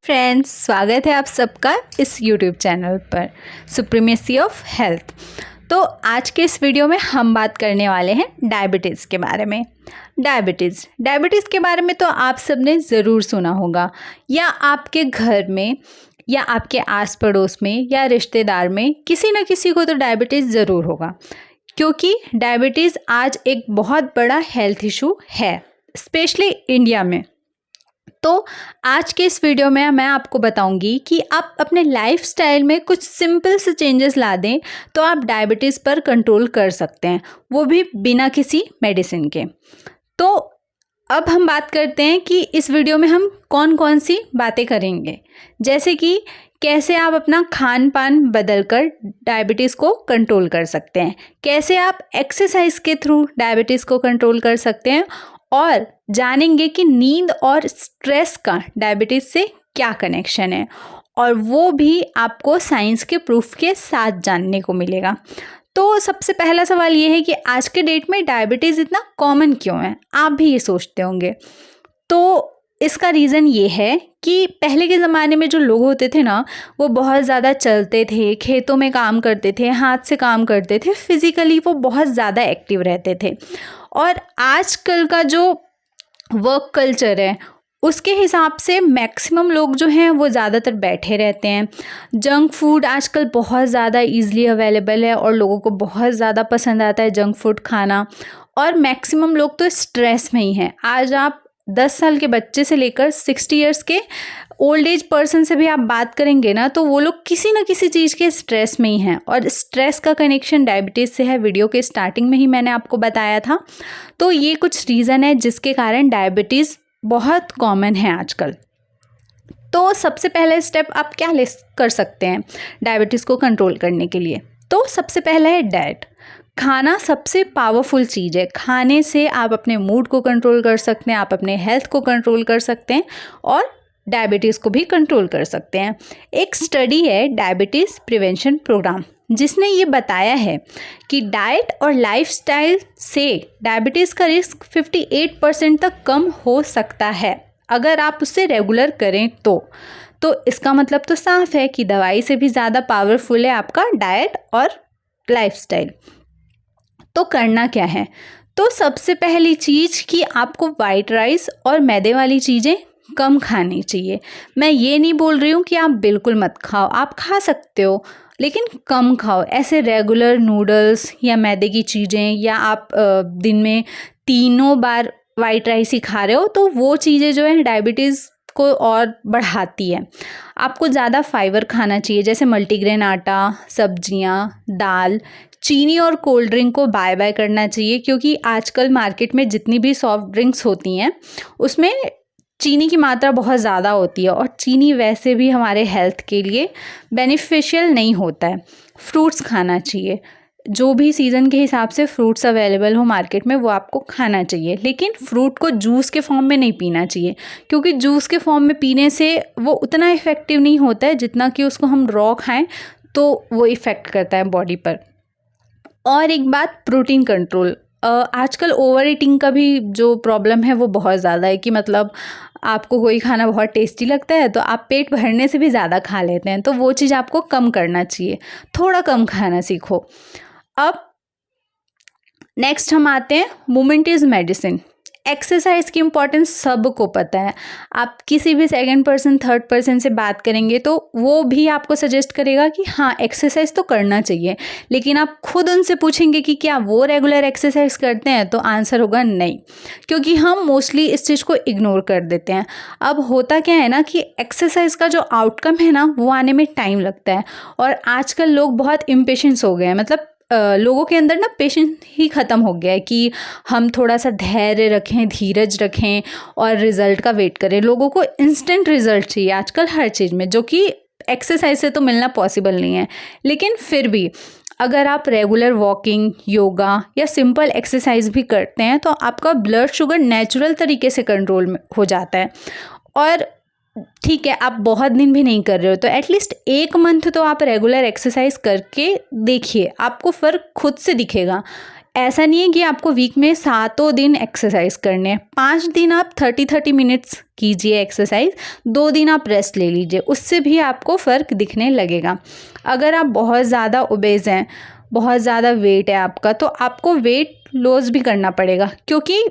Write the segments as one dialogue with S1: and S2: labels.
S1: Friends, स्वागत है आप सबका इस यूट्यूब चैनल पर सुप्रीमेसी ऑफ हेल्थ। तो आज के इस वीडियो में हम बात करने वाले हैं डायबिटीज़ के बारे में। डायबिटीज़ के बारे में तो आप सबने ज़रूर सुना होगा, या आपके घर में या आपके आस पड़ोस में या रिश्तेदार में किसी न किसी को तो डायबिटीज़ ज़रूर होगा, क्योंकि डायबिटीज़ आज एक बहुत बड़ा हेल्थ इशू है, स्पेशली इंडिया में। तो आज के इस वीडियो में मैं आपको बताऊंगी कि आप अपने लाइफस्टाइल में कुछ सिंपल से चेंजेस ला दें तो आप डायबिटीज़ पर कंट्रोल कर सकते हैं, वो भी बिना किसी मेडिसिन के। तो अब हम बात करते हैं कि इस वीडियो में हम कौन कौन सी बातें करेंगे, जैसे कि कैसे आप अपना खान पान बदल कर डायबिटीज़ को कंट्रोल कर सकते हैं, कैसे आप एक्सरसाइज के थ्रू डायबिटीज़ को कंट्रोल कर सकते हैं, और जानेंगे कि नींद और स्ट्रेस का डायबिटीज़ से क्या कनेक्शन है, और वो भी आपको साइंस के प्रूफ के साथ जानने को मिलेगा। तो सबसे पहला सवाल ये है कि आज के डेट में डायबिटीज़ इतना कॉमन क्यों है, आप भी ये सोचते होंगे। तो इसका रीज़न ये है कि पहले के ज़माने में जो लोग होते थे ना, वो बहुत ज़्यादा चलते थे, खेतों में काम करते थे, हाथ से काम करते थे, फिज़िकली वो बहुत ज़्यादा एक्टिव रहते थे। और आजकल का जो वर्क कल्चर है उसके हिसाब से मैक्सिमम लोग जो हैं वो ज़्यादातर बैठे रहते हैं। जंक फूड आजकल बहुत ज़्यादा ईज़िली अवेलेबल है और लोगों को बहुत ज़्यादा पसंद आता है जंक फूड खाना, और मैक्सिमम लोग तो स्ट्रेस में ही हैं। आज आप 10 साल के बच्चे से लेकर 60 इयर्स के ओल्ड एज पर्सन से भी आप बात करेंगे ना, तो वो लोग किसी न किसी चीज़ के स्ट्रेस में ही हैं, और स्ट्रेस का कनेक्शन डायबिटीज़ से है। वीडियो के स्टार्टिंग में ही मैंने आपको बताया था। तो ये कुछ रीज़न है जिसके कारण डायबिटीज़ बहुत कॉमन है आजकल। तो सबसे पहला स्टेप आप क्या ले कर सकते हैं डायबिटीज़ को कंट्रोल करने के लिए? तो सबसे पहला है डाइट। खाना सबसे पावरफुल चीज़ है। खाने से आप अपने मूड को कंट्रोल कर सकते हैं, आप अपने हेल्थ को कंट्रोल कर सकते हैं, और डायबिटीज़ को भी कंट्रोल कर सकते हैं। एक स्टडी है डायबिटीज़ प्रिवेंशन प्रोग्राम, जिसने ये बताया है कि डाइट और लाइफस्टाइल से डायबिटीज़ का रिस्क 58% तक कम हो सकता है अगर आप उससे रेगुलर करें तो इसका मतलब तो साफ है कि दवाई से भी ज़्यादा पावरफुल है आपका डाइट और लाइफस्टाइल। तो करना क्या है? तो सबसे पहली चीज़ कि आपको वाइट राइस और मैदे वाली चीज़ें कम खानी चाहिए। मैं ये नहीं बोल रही हूँ कि आप बिल्कुल मत खाओ, आप खा सकते हो, लेकिन कम खाओ। ऐसे रेगुलर नूडल्स या मैदे की चीज़ें, या आप दिन में 3 बार वाइट राइस ही खा रहे हो, तो वो चीज़ें जो है डायबिटीज़ को और बढ़ाती है। आपको ज़्यादा फाइबर खाना चाहिए, जैसे मल्टीग्रेन आटा, सब्जियां, दाल। चीनी और कोल्ड ड्रिंक को बाय बाय करना चाहिए, क्योंकि आजकल मार्केट में जितनी भी सॉफ्ट ड्रिंक्स होती हैं उसमें चीनी की मात्रा बहुत ज़्यादा होती है, और चीनी वैसे भी हमारे हेल्थ के लिए बेनिफिशियल नहीं होता है। फ्रूट्स खाना चाहिए, जो भी सीज़न के हिसाब से फ्रूट्स अवेलेबल हो मार्केट में वो आपको खाना चाहिए, लेकिन फ्रूट को जूस के फॉर्म में नहीं पीना चाहिए, क्योंकि जूस के फॉर्म में पीने से वो उतना इफ़ेक्टिव नहीं होता है जितना कि उसको हम रॉ खाएं तो वो इफ़ेक्ट करता है बॉडी पर। और एक बात, प्रोटीन कंट्रोल। आजकल ओवर ईटिंग का भी जो प्रॉब्लम है वो बहुत ज़्यादा है, कि मतलब आपको कोई खाना बहुत टेस्टी लगता है तो आप पेट भरने से भी ज़्यादा खा लेते हैं, तो वो चीज़ आपको कम करना चाहिए। थोड़ा कम खाना सीखो। अब नेक्स्ट हम आते हैं मूवमेंट इज़ मेडिसिन। एक्सरसाइज की इम्पॉर्टेंस सबको पता है। आप किसी भी सेकंड पर्सन, थर्ड पर्सन से बात करेंगे तो वो भी आपको सजेस्ट करेगा कि हाँ एक्सरसाइज तो करना चाहिए, लेकिन आप खुद उनसे पूछेंगे कि क्या वो रेगुलर एक्सरसाइज करते हैं, तो आंसर होगा नहीं, क्योंकि हम मोस्टली इस चीज़ को इग्नोर कर देते हैं। अब होता क्या है ना कि एक्सरसाइज का जो आउटकम है ना वो आने में टाइम लगता है, और आजकल लोग बहुत इम्पेशेंस हो गए हैं। मतलब लोगों के अंदर ना पेशेंस ही ख़त्म हो गया है कि हम थोड़ा सा धैर्य रखें, धीरज रखें और रिज़ल्ट का वेट करें। लोगों को इंस्टेंट रिज़ल्ट चाहिए आजकल हर चीज़ में, जो कि एक्सरसाइज से तो मिलना पॉसिबल नहीं है। लेकिन फिर भी अगर आप रेगुलर वॉकिंग, योगा या सिंपल एक्सरसाइज भी करते हैं तो आपका ब्लड शुगर नेचुरल तरीके से कंट्रोल में हो जाता है। और ठीक है, आप बहुत दिन भी नहीं कर रहे हो तो एटलीस्ट 1 मंथ तो आप रेगुलर एक्सरसाइज करके देखिए, आपको फ़र्क खुद से दिखेगा। ऐसा नहीं है कि आपको वीक में 7 दिन एक्सरसाइज करने हैं। 5 दिन आप 30 मिनट्स कीजिए एक्सरसाइज, 2 दिन आप रेस्ट ले लीजिए, उससे भी आपको फ़र्क दिखने लगेगा। अगर आप बहुत ज़्यादा ओबेज हैं, बहुत ज़्यादा वेट है आपका, तो आपको वेट लॉस भी करना पड़ेगा, क्योंकि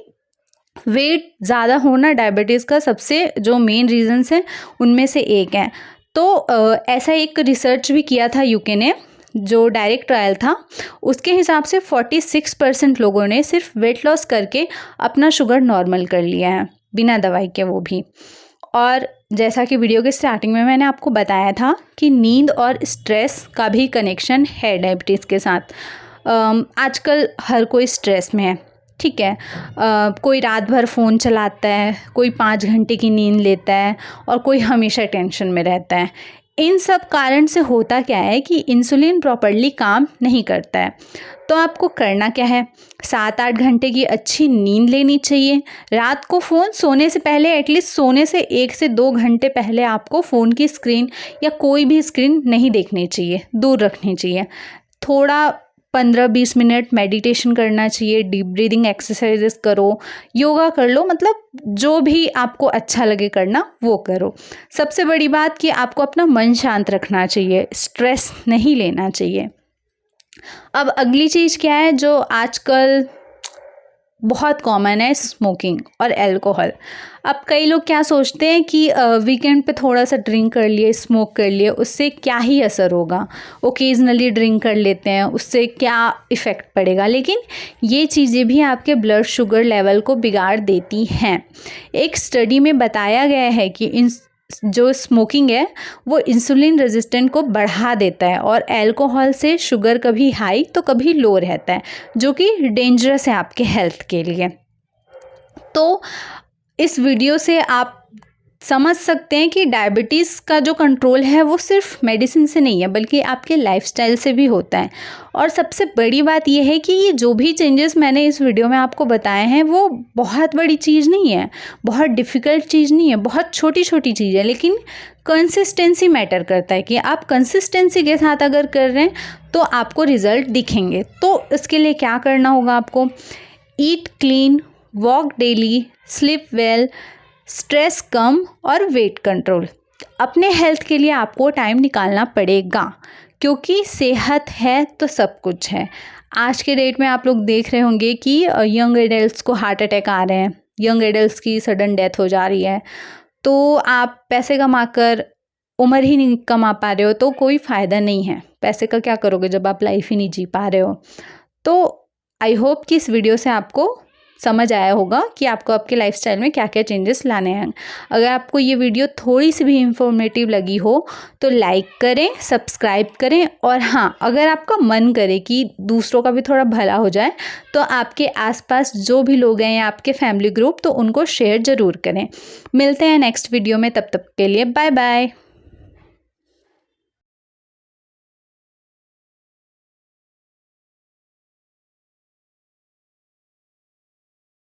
S1: वेट ज़्यादा होना डायबिटीज़ का सबसे जो मेन रीज़न्स हैं उनमें से एक है। तो ऐसा एक रिसर्च भी किया था यूके ने, जो डायरेक्ट ट्रायल था, उसके हिसाब से 46% लोगों ने सिर्फ वेट लॉस करके अपना शुगर नॉर्मल कर लिया है, बिना दवाई के, वो भी। और जैसा कि वीडियो के स्टार्टिंग में मैंने आपको बताया था कि नींद और स्ट्रेस का भी कनेक्शन है डायबिटीज़ के साथ। आजकल हर कोई स्ट्रेस में है, ठीक है। कोई रात भर फ़ोन चलाता है, कोई 5 घंटे की नींद लेता है, और कोई हमेशा टेंशन में रहता है। इन सब कारण से होता क्या है कि इंसुलिन प्रॉपर्ली काम नहीं करता है। तो आपको करना क्या है, 7-8 घंटे की अच्छी नींद लेनी चाहिए। रात को फ़ोन सोने से पहले, एटलीस्ट सोने से 1 से 2 घंटे पहले आपको फ़ोन की स्क्रीन या कोई भी स्क्रीन नहीं देखनी चाहिए, दूर रखनी चाहिए। थोड़ा 15-20 मिनट मेडिटेशन करना चाहिए, डीप ब्रीदिंग एक्सरसाइजेस करो, योगा कर लो, मतलब जो भी आपको अच्छा लगे करना वो करो। सबसे बड़ी बात कि आपको अपना मन शांत रखना चाहिए, स्ट्रेस नहीं लेना चाहिए। अब अगली चीज़ क्या है जो आजकल बहुत कॉमन है, स्मोकिंग और अल्कोहल। अब कई लोग क्या सोचते हैं कि वीकेंड पे थोड़ा सा ड्रिंक कर लिए, स्मोक कर लिए, उससे क्या ही असर होगा, ओकेजनली ड्रिंक कर लेते हैं, उससे क्या इफ़ेक्ट पड़ेगा। लेकिन ये चीज़ें भी आपके ब्लड शुगर लेवल को बिगाड़ देती हैं। एक स्टडी में बताया गया है कि जो स्मोकिंग है वो इंसुलिन रेजिस्टेंट को बढ़ा देता है, और अल्कोहल से शुगर कभी हाई तो कभी लो रहता है, जो कि डेंजरस है आपके हेल्थ के लिए। तो इस वीडियो से आप समझ सकते हैं कि डायबिटीज़ का जो कंट्रोल है वो सिर्फ मेडिसिन से नहीं है, बल्कि आपके लाइफस्टाइल से भी होता है। और सबसे बड़ी बात यह है कि ये जो भी चेंजेस मैंने इस वीडियो में आपको बताए हैं वो बहुत बड़ी चीज़ नहीं है, बहुत डिफ़िकल्ट चीज़ नहीं है, बहुत छोटी छोटी चीज़ है, लेकिन कंसिस्टेंसी मैटर करता है कि आप कंसिस्टेंसी के साथ अगर कर रहे हैं तो आपको रिज़ल्ट दिखेंगे। तो इसके लिए क्या करना होगा आपको, eat clean, walk daily, sleep well, stress कम और वेट कंट्रोल। अपने हेल्थ के लिए आपको टाइम निकालना पड़ेगा, क्योंकि सेहत है तो सब कुछ है। आज के डेट में आप लोग देख रहे होंगे कि यंग एडल्ट्स को हार्ट अटैक आ रहे हैं, यंग एडल्ट्स की सडन डेथ हो जा रही है। तो आप पैसे कमाकर उम्र ही नहीं कमा पा रहे हो तो कोई फ़ायदा नहीं है। पैसे का क्या करोगे जब आप लाइफ ही नहीं जी पा रहे हो। तो आई होप कि इस वीडियो से आपको समझ आया होगा कि आपको आपके लाइफस्टाइल में क्या क्या चेंजेस लाने हैं। अगर आपको ये वीडियो थोड़ी सी भी इंफॉर्मेटिव लगी हो तो लाइक करें, सब्सक्राइब करें, और हाँ, अगर आपका मन करे कि दूसरों का भी थोड़ा भला हो जाए तो आपके आसपास जो भी लोग हैं या आपके फैमिली ग्रुप, तो उनको शेयर ज़रूर करें। मिलते हैं नेक्स्ट वीडियो में, तब तक के लिए बाय बाय।